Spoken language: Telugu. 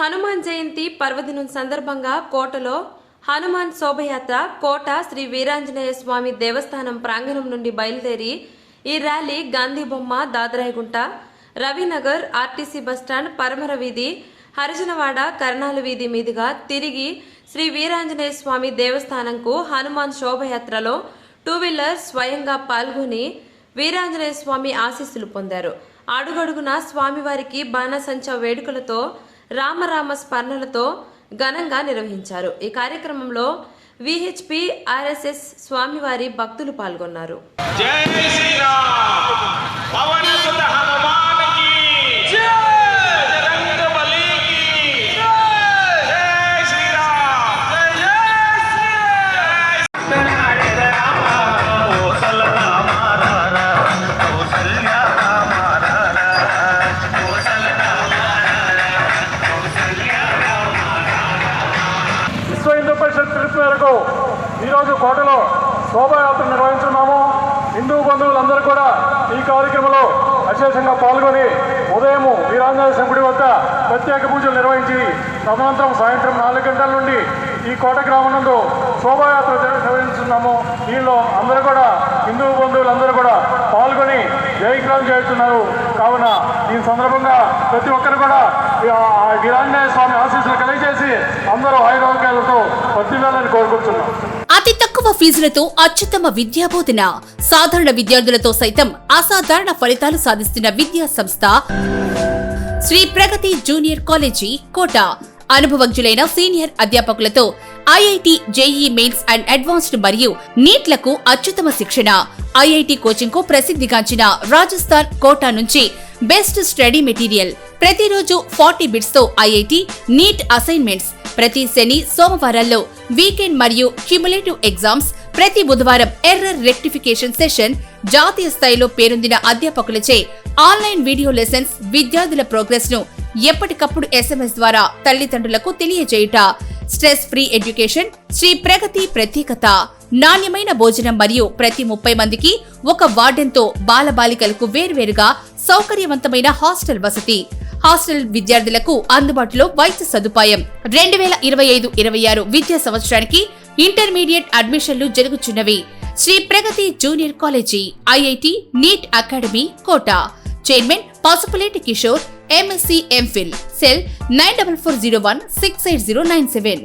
హనుమాన్ జయంతి పర్వదినం సందర్భంగా కోటలో హనుమాన్ శోభయాత్ర కోట శ్రీ వీరాంజనేయ స్వామి దేవస్థానం ప్రాంగణం నుండి బయలుదేరి ఈ ర్యాలీ గాంధీ బొమ్మ, దాదరాయగుంట, రవినగర్, ఆర్టీసీ బస్టాండ్, పరమర వీధి, హరిజనవాడ, కర్నాల వీధి మీదుగా తిరిగి శ్రీ వీరాంజనేయ స్వామి దేవస్థానంకు హనుమాన్ శోభయాత్రలో 2 వీలర్ స్వయంగా పాల్గొని వీరాంజనేయ స్వామి ఆశీస్సులు పొందారు. అడుగడుగున స్వామివారికి బాణసంచా వేడుకలతో, రామరామ స్మరణలతో ఘనంగా నిర్వహించారు. ఈ కార్యక్రమంలో విహెచ్పి, ఆర్ఎస్ఎస్ స్వామివారి భక్తులు పాల్గొన్నారు. పిలుపు మేరకు ఈరోజు కోటలో శోభాయాత్ర నిర్వహించున్నాము. హిందూ బంధువులందరూ కూడా ఈ కార్యక్రమంలో విశేషంగా పాల్గొని ఉదయం వీరాంజనేయ స్వామి గుడి వద్ద ప్రత్యేక పూజలు నిర్వహించి తదనంతరం సాయంత్రం 4 గంటల నుండి ఈ కోట గ్రామం నందు శోభాయాత్ర నిర్వహిస్తున్నాము. దీనిలో అందరూ కూడా హిందూ బంధువులందరూ కూడా పాల్గొని జయగ్రహం చేస్తున్నారు. కావున ఈ సందర్భంగా ప్రతి ఒక్కరు కూడా వీరాంజనేయ స్వామి ఆశీస్సులు కలిగజేసి అందరూ ఆయురారోగ్యాలతో వర్ధిల్లాలని కోరుకుంటున్నాం. అతి తక్కువ ఫీజులతో అత్యుత్తమ విద్యాబోధన, సాధారణ విద్యార్థులతో సైతం అసాధారణ ఫలితాలు సాధిస్తున్న విద్యా సంస్థ శ్రీ ప్రగతి జూనియర్ కాలేజీ కోట. అనుభవజ్ఞులైన సీనియర్ అధ్యాపకులతో IIT, JEE mains and advanced మరియు నీట్లకు అత్యుత్తమ శిక్షణ. ఐఐటి కోచింగ్ కు ప్రసిద్ధిగాంచిన రాజస్థాన్ కోటా నుంచి బెస్ట్ స్టడీ మెటీరియల్. ప్రతిరోజు 40 బిట్స్ తో ఐఐటి, నీట్ అసైన్మెంట్స్. ప్రతి శని, సోమవారాల్లో వీకెండ్ మరియు క్యుములేటివ్ ఎగ్జామ్స్. ప్రతి బుధవారం ఎర్రర్ రెక్టిఫికేషన్ సెషన్. జాతీయ స్థాయిలో పేరొందిన అధ్యాపకులచే ఆన్లైన్ వీడియో లెసన్స్. విద్యార్థుల ప్రోగ్రెస్ ను ఎప్పటికప్పుడు SMS ద్వారా తల్లిదండ్రులకు తెలియజేయుట. Stress free education. శ్రీ ప్రగతి ప్రత్యేకత నాణ్యమైన భోజనం మరియు ప్రతి 30 మందికి ఒక వార్డెన్తో బాలబాలికలకు వేర్వేరుగా సౌకర్యవంతమైన హాస్టల్ వసతి. హాస్టల్ విద్యార్థులకు అందుబాటులో వైద్య సదుపాయం. 2025-26 విద్యా సంవత్సరానికి ఇంటర్మీడియట్ అడ్మిషన్లు జరుగుచున్నవి. Sri Pragati junior college, IIT, NEET academy Kota. Chairman Pasupuleti Kishore, MSc, MPhil. Cell 9440168097.